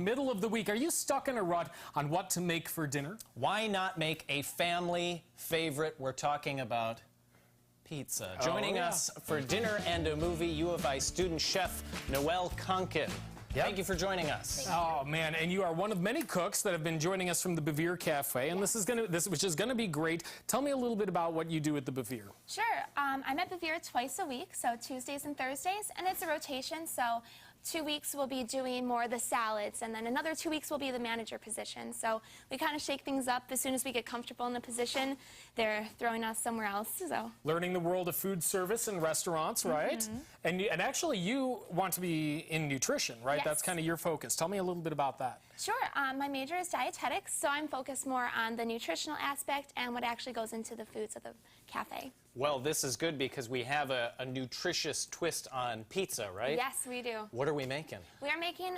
Middle of the week, are you stuck in a rut on what to make for dinner? Why not make a family favorite? We're talking about pizza. Joining us for dinner and a movie, U of I student chef Noel Konken. Thank you for joining us. Oh man, and you are one of many cooks that have been joining us from the Bevere Cafe, and which is gonna be great. Tell me a little bit about what you do at the Bevere. Sure, I'm at Bevere twice a week, so Tuesdays and Thursdays, and it's a rotation. So 2 weeks we'll be doing more of the salads, and then another 2 weeks will be the manager position. So we kind of shake things up. As soon as we get comfortable in the position, they're throwing us somewhere else. So learning the world of food service and restaurants, right? And actually, you want to be in nutrition, right? Yes. That's kind of your focus. Tell me a little bit about that. Sure. My major is dietetics, so I'm focused more on the nutritional aspect and what actually goes into the foods of the cafe. Well, this is good because we have a nutritious twist on pizza, right? Yes, we do. What are we making? We are making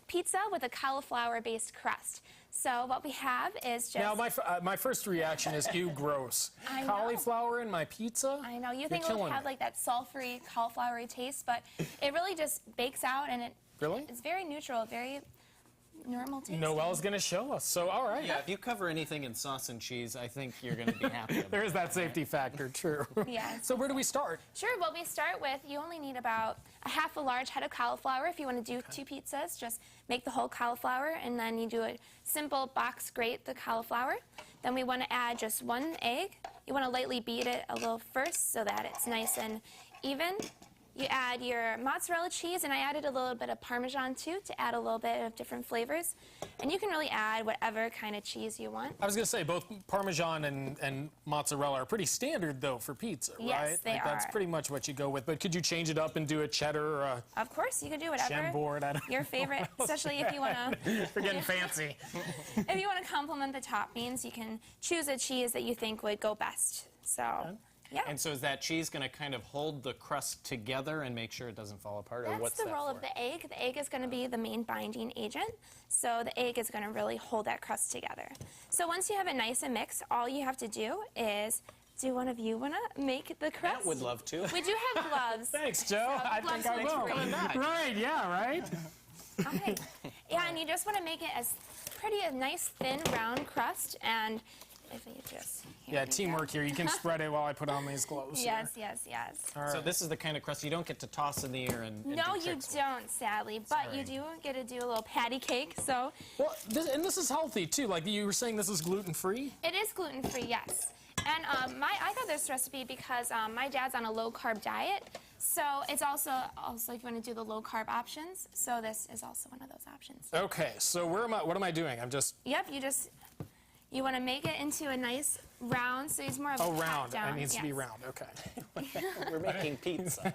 pizza with a cauliflower-based crust. So what we have is just... Now, my first reaction is, ew, gross. I know. Cauliflower in my pizza? I know. You think it would have like that sulfury, cauliflowery taste, but it really just bakes out, and it's very neutral, very normal taste. Noel's going to show us, so all right. Yeah, if you cover anything in sauce and cheese, I think you're going to be happy about There is that safety factor, true. Yes. So where do we start? Sure. Well, we start with, you only need about a large head of cauliflower. If you want to do 2 pizzas, just make the whole cauliflower, and then you do a simple box grate the cauliflower. Then we want to add just 1 egg. You want to lightly beat it a little first so that it's nice and even. You add your mozzarella cheese, and I added a little bit of Parmesan too to add a little bit of different flavors. And you can really add whatever kind of cheese you want. I was going to say, both Parmesan and mozzarella are pretty standard, though, for pizza, right? Yes, they are. That's pretty much what you go with. But could you change it up and do a cheddar or a... Of course, you can do whatever. Chambord, your favorite, especially if you want to... We're getting fancy. If you want to complement the toppings, you can choose a cheese that you think would go best. So... Yeah. And so is that cheese going to kind of hold the crust together and make sure it doesn't fall apart? Or what's That's the role of the egg. The egg is going to be the main binding agent. So the egg is going to really hold that crust together. So once you have it nice and mixed, all you have to do is, do one of you want to make the crust? Matt would love to. We do have gloves. Thanks, Joe. So I think I will. Right, yeah, right? Okay. Yeah, and you just want to make it as pretty a nice thin round crust, and if you just... Yeah, teamwork here. You can spread it while I put on these gloves. Yes, here. yes, yes. All right. So this is the kind of crust you don't get to toss in the air and No, do you tricks don't, sadly. But you do get to do a little patty cake, so... Well, this is healthy, too. Like you were saying, this is gluten-free? It is gluten-free, yes. And I got this recipe because my dad's on a low-carb diet. So it's also if you want to do the low-carb options. So this is also one of those options. Okay, so what am I doing? I'm just... Yep, you want to make it into a nice round, so it's more of a round. down. It needs to be round, okay. We're making pizza.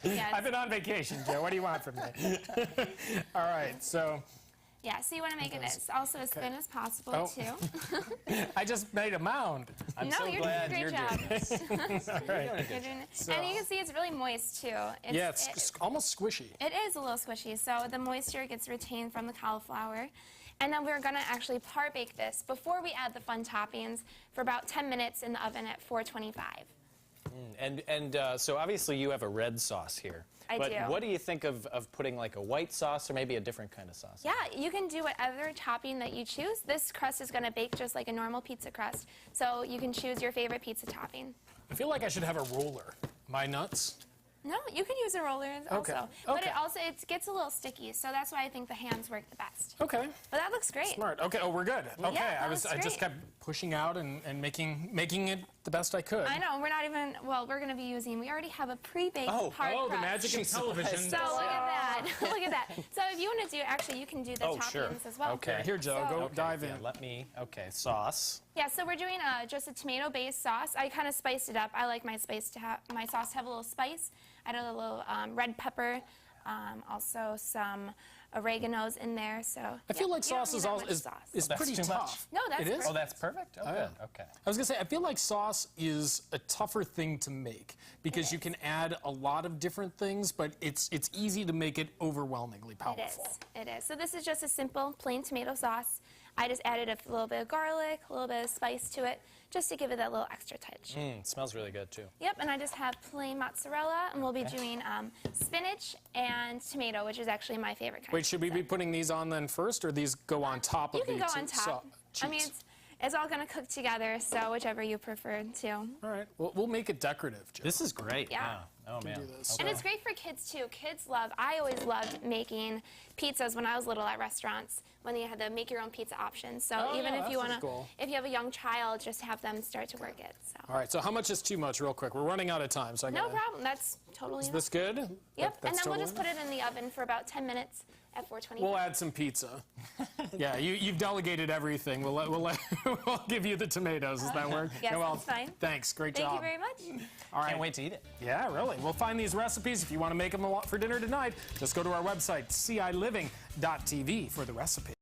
Yes. I've been on vacation, Joe. What do you want from me? All right, so... Yeah, so you want to make it also as thin as possible, too. I just made a mound. I'm so glad you're doing this. All right. You're doing it. And you can see it's really moist, too. It's almost squishy. It is a little squishy, so the moisture gets retained from the cauliflower. And then we're going to actually par bake this before we add the fun toppings for about 10 minutes in the oven at 425. So obviously you have a red sauce here. I do. What do you think of putting like a white sauce or maybe a different kind of sauce? Yeah, you can do whatever topping that you choose. This crust is going to bake just like a normal pizza crust, so you can choose your favorite pizza topping. I feel like I should have a roller. My nuts? No, you can use a roller also. Okay. But it gets a little sticky, so that's why I think the hands work the best. Okay. But that looks great. Smart. Okay, we're good. Okay, Yeah, I just kept pushing out and making it the best I could. I know, we're not even, well, we're going to be using, we already have a pre-baked hard crust. The magic of television. So look at that. Look at that. So if you want to do, actually, you can do the toppings as well. Okay, here, Joe, go dive in. Sauce. Yeah, so we're doing just a tomato-based sauce. I kind of spiced it up. I like my sauce to have a little spice. I added a little red pepper, also some oregano's in there. So I feel like sauce is pretty tough. No, that's perfect. Oh, that's perfect? Oh, good. Okay. I was going to say, I feel like sauce is a tougher thing to make because you can add a lot of different things, but it's easy to make it overwhelmingly powerful. It is. So this is just a simple plain tomato sauce. I just added a little bit of garlic, a little bit of spice to it, just to give it that little extra touch. It smells really good too. Yep, and I just have plain mozzarella, and we'll be doing spinach and tomato, which is actually my favorite kind. Wait, should we be putting these on then first, or these go on top of the You can go on top. I mean, it's all going to cook together, so whichever you prefer to. All right, we'll make it decorative, Joe. This is great. Yeah. Oh, man. do this. And it's great for kids, too. Kids love, I always loved making pizzas when I was little at restaurants, when you had the make your own pizza options. So Oh, even yeah, if you that's want to, cool. if you have a young child, just have them start to work it. So. All right, so how much is too much, real quick? We're running out of time, so I No gotta... problem. That's totally Is enough. this good? Yep, That's and then we'll totally just put it in the oven for about 10 minutes at 425. We'll add some pizza. Yeah, you've delegated everything. We'll give you the tomatoes. Does that work? Yes, Noel, that's fine. Thanks. Great Thank job. you very much. All right. Can't wait to eat it. Yeah, really. We'll find these recipes. If you want to make them for dinner tonight, just go to our website, ciliving.tv, for the recipe.